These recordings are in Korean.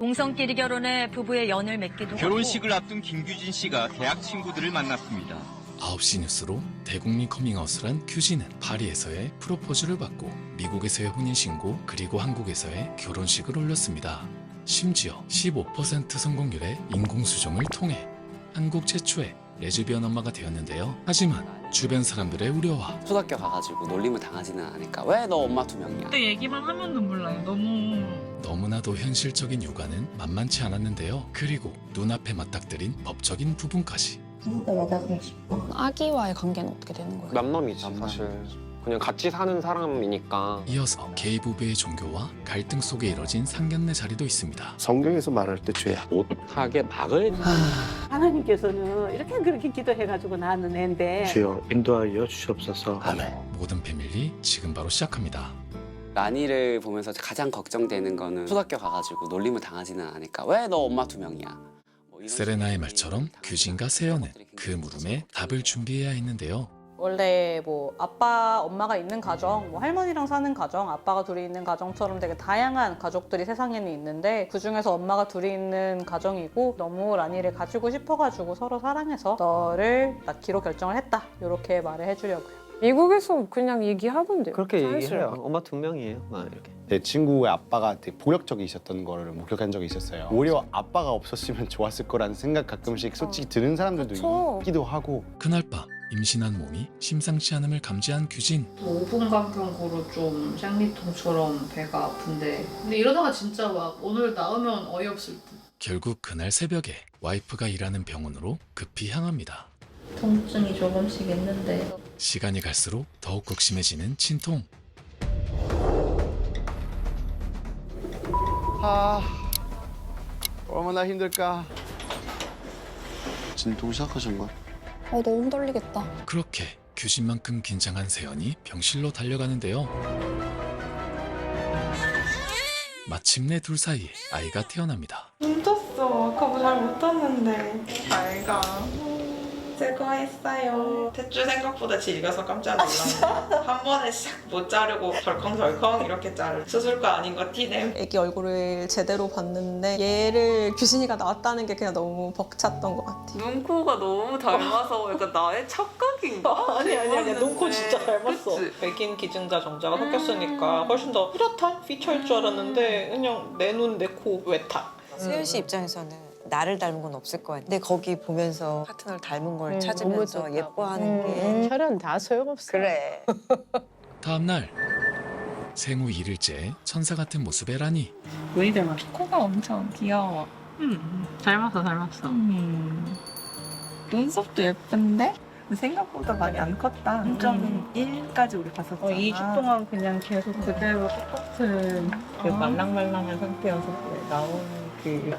동성끼리 결혼해 부부의 연을 맺기도 결혼식을 앞둔 김규진 씨가 대학 친구들을 만났습니다. 9시 뉴스로 대국민 커밍아웃을 한 규진은 파리에서의 프로포즈를 받고 미국에서의 혼인신고 그리고 한국에서의 결혼식을 올렸습니다. 심지어 15% 성공률의 인공수정을 통해 한국 최초의 레즈비언 엄마가 되었는데요. 하지만 주변 사람들의 우려와 초등학교 가가지고 놀림을 당하지는 않을까. 왜 너 엄마 2명이야? 그때 얘기만 하면 눈물 나요. 너무나도 현실적인 육아는 만만치 않았는데요. 그리고 눈앞에 맞닥뜨린 법적인 부분까지. 진짜 맞아주고 싶어. 아기와의 관계는 어떻게 되는 거예요? 남남이지 사실. 그냥 같이 사는 사람이니까. 이어서 게이 부부의 종교와 갈등 속에 이뤄진 상견례 자리도 있습니다. 성경에서 말할 때 죄야. 못하게 막을. 하나님께서는 이렇게 그렇게 기도해가지고 낳는 애인데 주여 인도하여 주시옵소서. 아멘. 모든 패밀리 지금 바로 시작합니다. 라니를 보면서 가장 걱정되는 거는 초등학교 가가지고 놀림을 당하지는 않을까. 왜 너 엄마 2명이야? 뭐 이런 세레나의 식으로 말처럼 규진과 세연은 그 물음에 답을 준비해야 했는데요. 원래 뭐 아빠, 엄마가 있는 가정, 뭐 할머니랑 사는 가정, 아빠가 둘이 있는 가정처럼 되게 다양한 가족들이 세상에는 있는데 그중에서 엄마가 둘이 있는 가정이고 너무 라니를 가지고 싶어가지고 서로 사랑해서 너를 낳기로 결정을 했다. 이렇게 말을 해주려고요. 미국에서 그냥 얘기하던데요. 그렇게 얘기해요. 엄마 2명이에요. 막 이렇게. 제 친구의 아빠가 되게 폭력적이셨던 거를 목격한 적이 있었어요. 오히려 아빠가 없었으면 좋았을 거라는 생각 가끔씩 솔직히 드는 사람들도 그쵸. 있기도 하고. 그날 밤 임신한 몸이 심상치 않음을 감지한 규진. 5분 간격으로 좀 생리통처럼 배가 아픈데 근데 이러다가 진짜 막 오늘 나오면 어이없을 듯. 결국 그날 새벽에 와이프가 일하는 병원으로 급히 향합니다. 통증이 조금씩 있는데 시간이 갈수록 더욱 극심해지는 진통. 얼마나 힘들까. 진통 시작하신 거야? 너무 떨리겠다. 그렇게 규진만큼 긴장한 세연이 병실로 달려가는데요. 마침내 둘 사이에 아이가 태어납니다. 훔쳤어. 아까 잘 못했는데. 잘가. 제거했어요. 탯줄 생각보다 질겨서 깜짝 놀랐네. 한 번에 싹 못 자르고 덜컹덜컹 이렇게 자르. 수술과 아닌 거 티내. 애기 얼굴을 제대로 봤는데 얘를 규진이가 낳았다는 게 그냥 너무 벅찼던 것 같아요. 눈코가 너무 닮아서 약간 나의 착각인가? 아니 눈코 진짜 닮았어. 백인 기증자 정자가 섞였으니까 훨씬 더 뚜렷한 피처일 줄 알았는데 그냥 내 눈, 내 코, 외타. 세연 씨 입장에서는 나를 닮은 건 없을 거 아니야. 근데 거기 보면서 파트너를 닮은 걸 찾으면서 예뻐하는 게 혈연 다 소용없어. 그래. 다음 날 생후 1일째 천사 같은 모습의 라니. 왜 닮았어? 코가 엄청 귀여워. 닮았어. 눈썹도 예쁜데? 생각보다 많이 안 컸다. 1.1까지 우리 봤었잖아. 2주 동안 그냥 계속 그대로 똑같은 그 말랑말랑한 상태여서 나온 그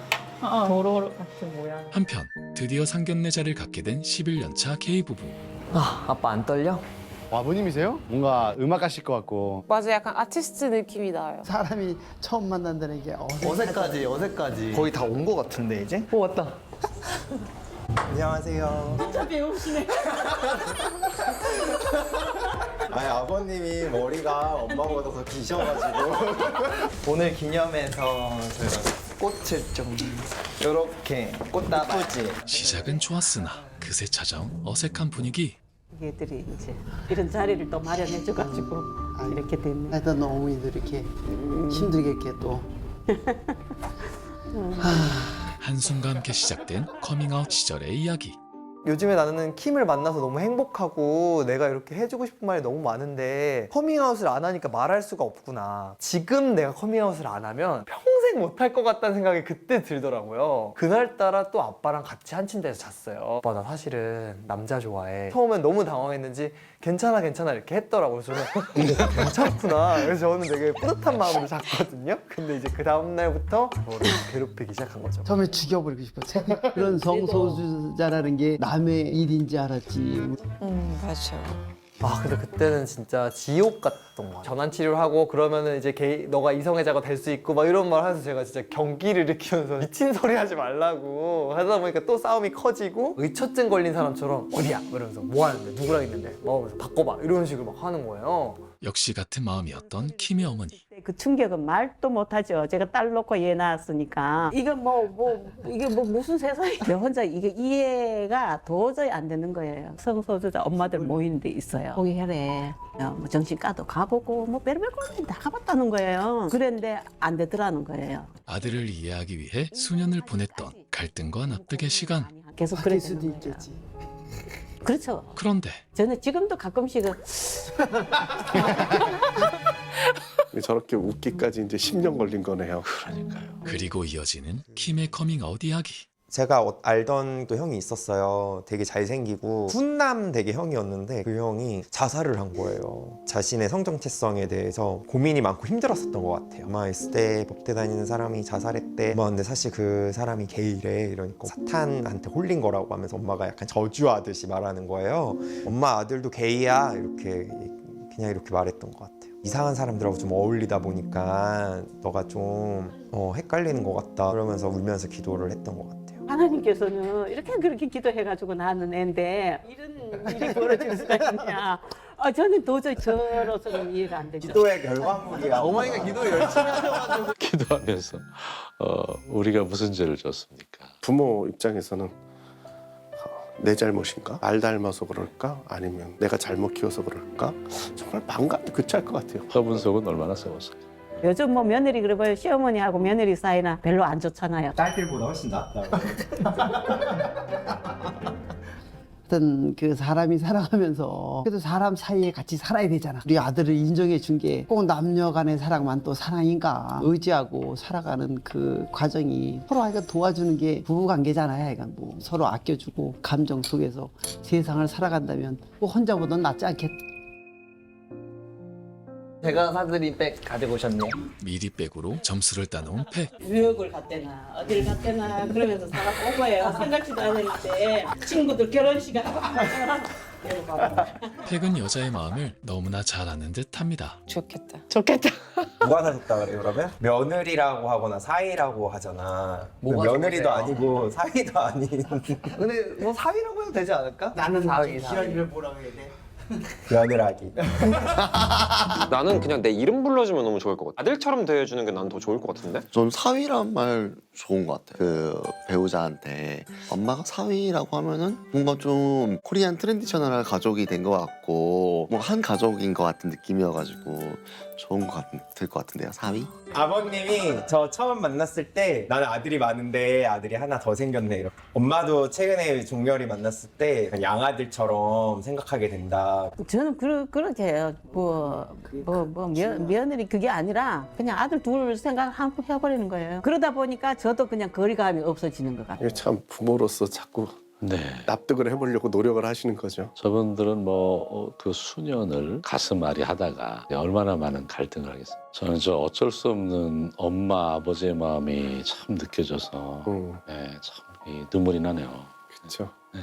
도로 같은 모양. 한편 드디어 상견례자를 갖게 된 11년차 게이 부부. 아빠 안 떨려? 아버님이세요? 뭔가 음악 하실 것 같고. 맞아, 약간 아티스트 느낌이 나요. 사람이 처음 만난다는 게 어색하지. 거의 다 온 거 같은데 이제? 왔다. 안녕하세요. 진짜 배우시네. 아니 아버님이 머리가 엄마보다 더 기셔가지고 오늘 기념해서 저희가 꽃을 좀 이렇게 꽃다발. 예쁘지? 시작은 좋았으나 그새 찾아온 어색한 분위기. 얘들이 이제 이런 자리를 또 마련해줘가지고 이렇게 됐네. 하여튼 너무 이렇게 힘들게 이렇게 또. 한숨과 함께 시작된 커밍아웃 시절의 이야기. 요즘에 나는 킴을 만나서 너무 행복하고 내가 이렇게 해주고 싶은 말이 너무 많은데 커밍아웃을 안 하니까 말할 수가 없구나. 지금 내가 커밍아웃을 안 하면 평생 못할 것 같다는 생각이 그때 들더라고요. 그날따라 또 아빠랑 같이 한 침대에서 잤어요. 아빠 나 사실은 남자 좋아해. 처음엔 너무 당황했는지 괜찮아 이렇게 했더라고요. 저는 괜찮구나. 그래서 저는 되게 뿌듯한 마음으로 잤거든요. 근데 이제 그 다음날부터 저를 괴롭히기 시작한 거죠. 처음에 죽여버리고 싶었어. 그런 성소수자라는 게 남의 일인지 알았지. 맞아. 근데 그때는 진짜 지옥 같던 거야. 전환 치료를 하고 그러면은 이제 너가 이성애자가 될 수 있고 막 이런 말 하면서 제가 진짜 경기를 일으키면서 미친 소리 하지 말라고 하다 보니까 또 싸움이 커지고 의처증 걸린 사람처럼 어디야? 이러면서 뭐 하는데? 누구랑 있는데? 뭐 하면서 바꿔봐 이런 식으로 막 하는 거예요. 역시 같은 마음이었던 킴의 어머니. 그 충격은 말도 못하죠. 제가 딸 놓고 얘 낳았으니까 이게 이게 무슨 세상이야. 내 혼자 이게 이해가 도저히 안 되는 거예요. 성소수자 엄마들 모이는 데 있어요. 거기 혈에 뭐 정신과도 가보고 뭐 별별 곳에 다 가봤다는 거예요. 그런데 안 되더라는 거예요. 아들을 이해하기 위해 수년을 보냈던 갈등과 납득의 시간. 계속 그럴 수도 있겠지. 그렇죠. 그런데 저는 지금도 가끔씩은 저렇게 웃기까지 이제 10년 걸린 거네요. 그리고 이어지는 킴의 커밍아웃 이야기. 제가 알던 또 형이 있었어요. 되게 잘생기고 훈남 되게 형이었는데 그 형이 자살을 한 거예요. 자신의 성정체성에 대해서 고민이 많고 힘들었었던 것 같아요. 엄마 있을 때 법대 다니는 사람이 자살했대. 엄마 근데 사실 그 사람이 게이래. 이러니까 사탄한테 홀린 거라고 하면서 엄마가 약간 저주하듯이 말하는 거예요. 엄마 아들도 게이야. 이렇게 그냥 이렇게 말했던 것 같아요. 이상한 사람들하고 좀 어울리다 보니까 너가 좀 헷갈리는 것 같다. 그러면서 울면서 기도를 했던 것 같아요. 하나님께서는 이렇게 그렇게 기도해가지고 낳는 애인데 이런 일이 벌어질 수가 있냐. 저는 도저히 저로서는 이해가 안 되죠. 기도의 결과물이야. 어머니가 기도 열심히 하셔가지고. 기도하면서 우리가 무슨 죄를 졌습니까? 부모 입장에서는 내 잘못인가? 날 닮아서 그럴까? 아니면 내가 잘못 키워서 그럴까? 정말 반감이 교차할 것 같아요. 그 분석은 얼마나 세웠어요? 요즘 뭐 며느리 그래 봐요. 시어머니하고 며느리 사이나 별로 안 좋잖아요. 딸들보다 훨씬 낫다고. 어떤 그 사람이 살아가면서 그래도 사람 사이에 같이 살아야 되잖아. 우리 아들을 인정해 준 게 꼭 남녀 간의 사랑만 또 사랑인가. 의지하고 살아가는 그 과정이 서로 하여간 도와주는 게 부부 관계잖아요. 하여간 뭐 서로 아껴주고 감정 속에서 세상을 살아간다면 뭐 혼자보다는 낫지 않겠다. 제가 사드린 백 가지고 오셨네요. 미리 백으로 점수를 따놓은 팩. 뉴욕을 갔대나 어딜 갔대나 그러면서 사람 온 거예요. 생각지도 않았는데 친구들 결혼식 하고 팩은 여자의 마음을 너무나 잘 아는 듯합니다. 좋겠다. 누가 사줬다 그래요 그러면? 며느리라고 하거나 사위라고 하잖아. 며느리도 아니고 사위도 아닌. 근데 뭐 사위라고 해도 되지 않을까? 나는 사위. 기현이를 뭐라고 해야 돼? 며느라기. 나는 그냥 내 이름 불러주면 너무 좋을 것 같아. 아들처럼 대해주는 게 난 더 좋을 것 같은데? 전 사위란 말 좋은 것 같아요. 그 배우자한테 엄마가 사위라고 하면은 뭔가 좀 코리안 트레디셔널한 가족이 된 것 같고 뭐 한 가족인 것 같은 느낌이어가지고 좋은 것 같을 것 같은데요. 사위? 아버님이 저 처음 만났을 때 나는 아들이 많은데 아들이 하나 더 생겼네 이렇게. 엄마도 최근에 종렬이 만났을 때 양아들처럼 생각하게 된다. 저는 그렇게 해요. 며느리 그게 아니라 그냥 아들 둘 생각해버리는 거예요. 그러다 보니까 저도 그냥 거리감이 없어지는 것 같아요. 이게 참 부모로서 자꾸 네. 납득을 해보려고 노력을 하시는 거죠. 저분들은 그 수년을 가슴앓이 하다가 얼마나 많은 갈등을 하겠어요. 저는 어쩔 수 없는 엄마 아버지의 마음이 참 느껴져서 참 눈물이 나네요. 그렇죠. 네.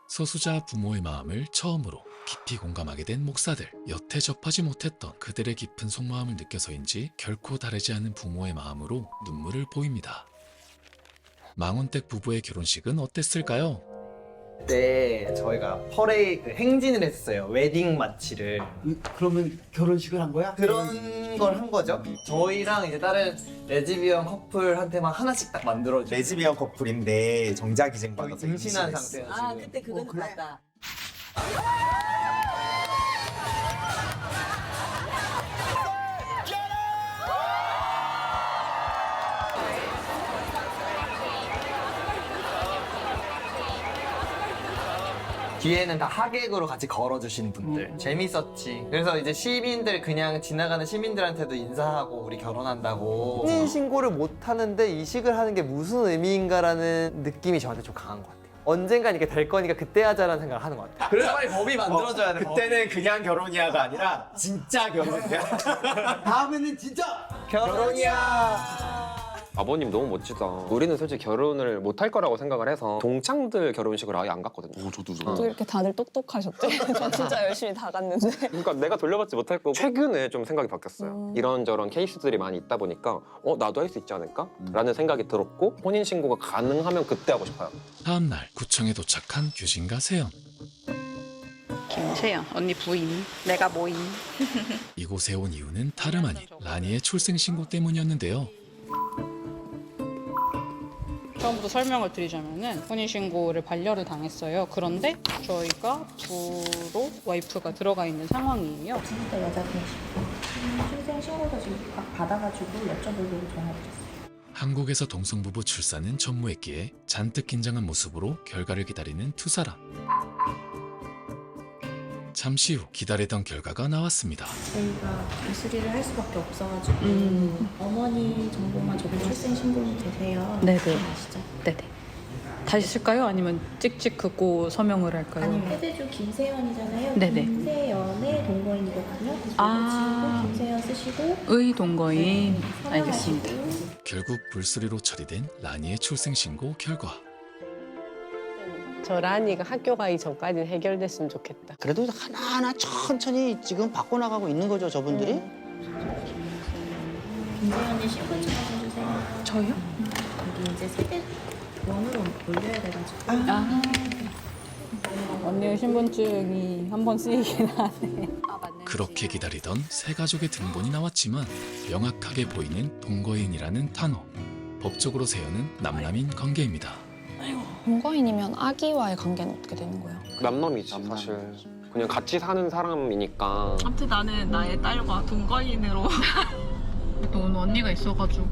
소수자 부모의 마음을 처음으로 깊이 공감하게 된 목사들. 여태 접하지 못했던 그들의 깊은 속마음을 느껴서인지 결코 다르지 않은 부모의 마음으로 눈물을 보입니다. 망원댁 부부의 결혼식은 어땠을까요? 그때 저희가 퍼레이드 행진을 했어요. 웨딩 마치를. 그러면 결혼식을 한 거야? 그런 걸 한 거죠. 저희랑 이제 다른 레즈비언 커플한테만 하나씩 딱 만들어줘. 레즈비언 커플인데 정자기증 받아서 임신한 임신했어요. 상태여서. 그때 그건 봤다. 뒤에는 다 하객으로 같이 걸어주시는 분들. 재밌었지. 그래서 이제 시민들 그냥 지나가는 시민들한테도 인사하고 우리 결혼한다고. 혼인신고를 못 하는데 이식을 하는 게 무슨 의미인가라는 느낌이 저한테 좀 강한 것 같아요. 언젠간 이게 될 거니까 그때 하자라는 생각을 하는 것 같아요. 그래서 빨리 법이 만들어져야 돼. 그때는 그냥 결혼이야가 아니라 진짜 결혼이야. 다음에는 진짜 결혼이야. 아버님 너무 멋지다. 우리는 솔직히 결혼을 못 할 거라고 생각을 해서 동창들 결혼식을 아예 안 갔거든요. 저도. 또 이렇게 다들 똑똑하셨대. 저 진짜 열심히 다 갔는데. 그러니까 내가 돌려받지 못했고 최근에 좀 생각이 바뀌었어요. 이런저런 케이스들이 많이 있다 보니까 나도 할 수 있지 않을까? 라는 생각이 들었고 혼인신고가 가능하면 그때 하고 싶어요. 다음 날 구청에 도착한 규진과 세연. 김세연 언니 부인, 내가 모인. 이곳에 온 이유는 다름 아닌 라니의 출생 신고 때문이었는데요. 처음부터 설명을 드리자면은 혼인신고를 반려를 당했어요. 그런데 저희가 부로 와이프가 들어가 있는 상황이에요. 진짜 여자분이시고 출생 신고서 지금 딱 받아가지고 여쭤보려고 전화드렸어요. 한국에서 동성부부 출산은 전무했기에 잔뜩 긴장한 모습으로 결과를 기다리는 두 사람. 잠시 후 기다리던 결과가 나왔습니다. 저희가 불수리를 할 수밖에 없어가지고 어머니 정보만 저도 출생 신고는 되세요. 네네. 아시죠? 네네. 다시 쓸까요? 아니면 찍찍 긋고 서명을 할까요? 아니면 세대주 김세연이잖아요. 네네. 김세연의 동거인이거든요. 그래서 아. 김세연 쓰시고 의 동거인. 네, 알겠습니다. 결국 불수리로 처리된 라니의 출생 신고 결과. 저 라니가 학교 가기 전까지는 해결됐으면 좋겠다. 그래도 하나하나 천천히 지금 바꿔나가고 있는 거죠, 저분들이? 김세연이 신분증 좀 주세요. 저요? 여기 이제 세대 원으로 올려야 돼가지고. 언니의 신분증이 한 번 쓰이긴 하네. 그렇게 기다리던 세 가족의 등본이 나왔지만 명확하게 보이는 동거인이라는 단어. 법적으로 세우는 남남인 관계입니다. 동거인이면 아기와의 관계는 어떻게 되는 거예요? 남남이지 사실. 그냥 같이 사는 사람이니까. 아무튼 나는 나의 딸과 동거인으로 너는 언니가 있어가지고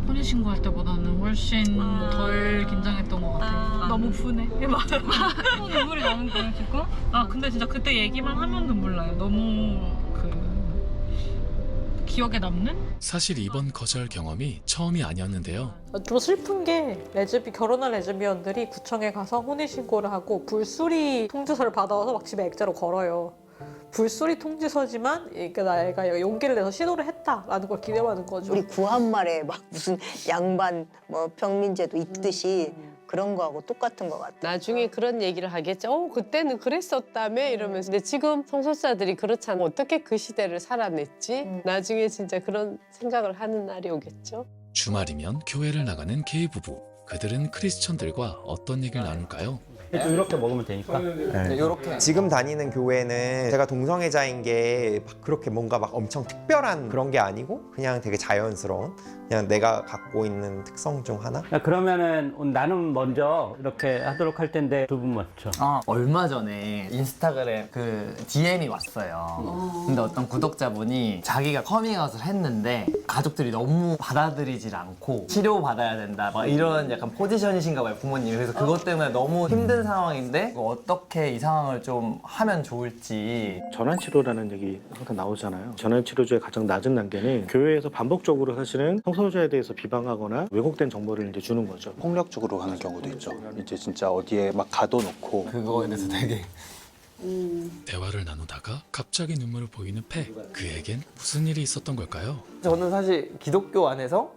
혼인신고할 때보다는 훨씬 덜 긴장했던 것 같아. 너무 분해. 맞아. 눈물이 나는 거야 지금? 아 근데 진짜 그때 얘기만 하면 눈물 나요. 너무 기억에 남는? 사실 이번 거절 경험이 처음이 아니었는데요. 좀 슬픈 게 결혼한 레즈비언들이 구청에 가서 혼인신고를 하고 불수리 통지서를 받아와서 막 집에 액자로 걸어요. 불수리 통지서지만 내가 용기를 내서 신호를 했다라는 걸 기대하는 거죠. 우리 구한말에 막 무슨 양반 뭐 병민제도 있듯이 그런 거하고 똑같은 것 같아. 나중에 그런 얘기를 하겠죠. 그때는 그랬었다며 이러면서. 근데 지금 성소수자들이 그렇잖아. 어떻게 그 시대를 살아냈지? 나중에 진짜 그런 생각을 하는 날이 오겠죠. 주말이면 교회를 나가는 게이 부부. 그들은 크리스천들과 어떤 얘기를 나눌까요? 이렇게 먹으면 되니까. 이렇게. 지금 다니는 교회는 제가 동성애자인 게 막 그렇게 뭔가 막 엄청 특별한 그런 게 아니고 그냥 되게 자연스러운 그냥 내가 갖고 있는 특성 중 하나? 그러면은 나는 먼저 이렇게 하도록 할 텐데 두 분 먼저. 얼마 전에 인스타그램 그 DM이 왔어요. 근데 어떤 구독자분이 자기가 커밍아웃을 했는데 가족들이 너무 받아들이질 않고 치료받아야 된다 막 이런 약간 포지션이신가 봐요, 부모님이. 그래서 그것 때문에 너무 힘든 상황인데 어떻게 이 상황을 좀 하면 좋을지. 전환치료라는 얘기 항상 나오잖아요. 전환치료제의 가장 낮은 단계는 교회에서 반복적으로 사실은 성소수자에 대해서 비방하거나 왜곡된 정보를 이제 주는 거죠. 폭력적으로 하는 경우도 있죠. 이제 진짜 어디에 막 가둬놓고 그거에 대해서 되게 대화를 나누다가 갑자기 눈물을 보이는 패. 그에겐 무슨 일이 있었던 걸까요? 저는 사실 기독교 안에서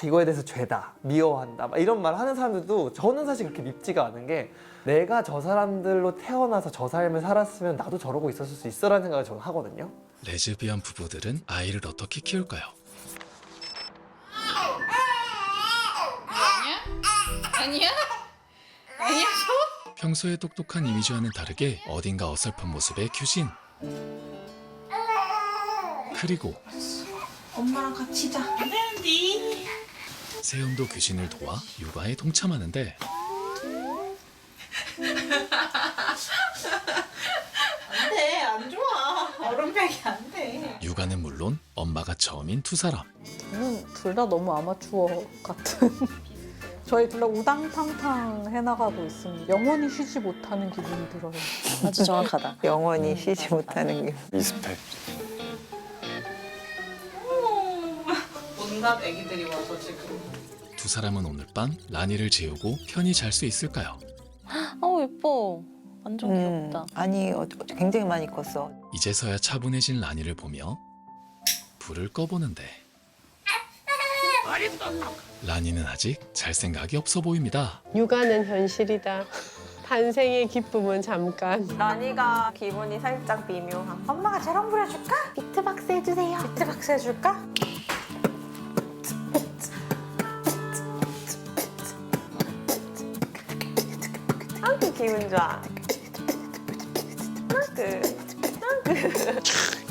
이거에 대해서 죄다, 미워한다 막 이런 말 하는 사람들도 저는 사실 그렇게 밉지가 않은 게 내가 저 사람들로 태어나서 저 삶을 살았으면 나도 저러고 있었을 수 있어라는 생각을 저는 하거든요. 레즈비언 부부들은 아이를 어떻게 키울까요? 아니야? 아니야? 평소에 똑똑한 이미지와는 다르게 어딘가 어설픈 모습의 규진. 그리고 엄마랑 같이 자. 안 되는데. 세연도 규진을 도와 육아에 동참하는데 안 돼, 안 좋아. 얼음팩이 안 돼. 육아는 물론 엄마가 처음인 두 사람. 저는 둘 다 너무 아마추어 같은. 저희 둘 다 우당탕탕 해나가고 있습니다. 영원히 쉬지 못하는 기분이 들어요. 아주 정확하다. 영원히 쉬지 못하는 게. 리스펙. 온갖 애기들이 와서 지금. 두 사람은 오늘 밤 라니를 재우고 편히 잘 수 있을까요? 예뻐. 완전 귀엽다. 아니, 굉장히 많이 컸어. 이제서야 차분해진 라니를 보며 불을 꺼보는데 라니는 아직 잘 생각이 없어 보입니다. 육아는 현실이다. 탄생의 기쁨은 잠깐. 라니가 기분이 살짝 미묘한. 엄마가 재롱 부려줄까? 비트박스 해주세요. 비트박스 해줄까? 아주 기분 좋아.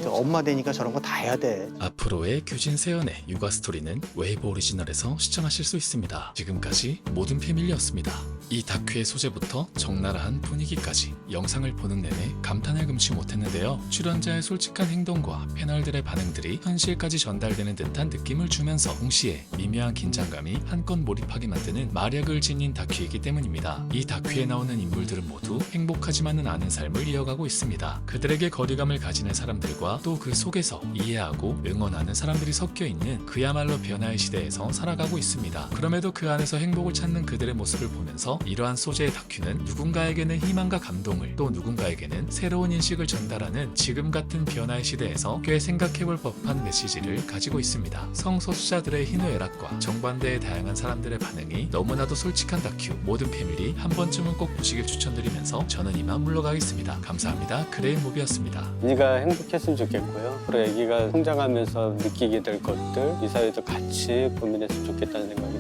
엄마 되니까 저런 거 다 해야 돼. 앞으로의 규진 세연의 육아 스토리는 웨이브 오리지널에서 시청하실 수 있습니다. 지금까지 모든 패밀리였습니다. 이 다큐의 소재부터 적나라한 분위기까지 영상을 보는 내내 감탄을 금치 못했는데요. 출연자의 솔직한 행동과 패널들의 반응들이 현실까지 전달되는 듯한 느낌을 주면서 동시에 미묘한 긴장감이 한껏 몰입하게 만드는 마력을 지닌 다큐이기 때문입니다. 이 다큐에 나오는 인물들은 모두 행복하지만은 않은 삶을 이어가고 있습니다. 그들에게 거리감을 가지는 사람들과 또 그 속에서 이해하고 응원하는 사람들이 섞여 있는 그야말로 변화의 시대에서 살아가고 있습니다. 그럼에도 그 안에서 행복을 찾는 그들의 모습을 보면서 이러한 소재의 다큐는 누군가에게는 희망과 감동을, 또 누군가에게는 새로운 인식을 전달하는 지금 같은 변화의 시대에서 꽤 생각해볼 법한 메시지를 가지고 있습니다. 성소수자들의 희노애락과 정반대의 다양한 사람들의 반응이 너무나도 솔직한 다큐 모든 패밀리 한 번쯤은 꼭 보시길 추천드리면서 저는 이만 물러가겠습니다. 감사합니다. 그레인무비였습니다. 네가 행복했으면 좋겠고요. 그리고 애기가 성장하면서 느끼게 될 것들 이 사회에서 같이 고민했으면 좋겠다는 생각이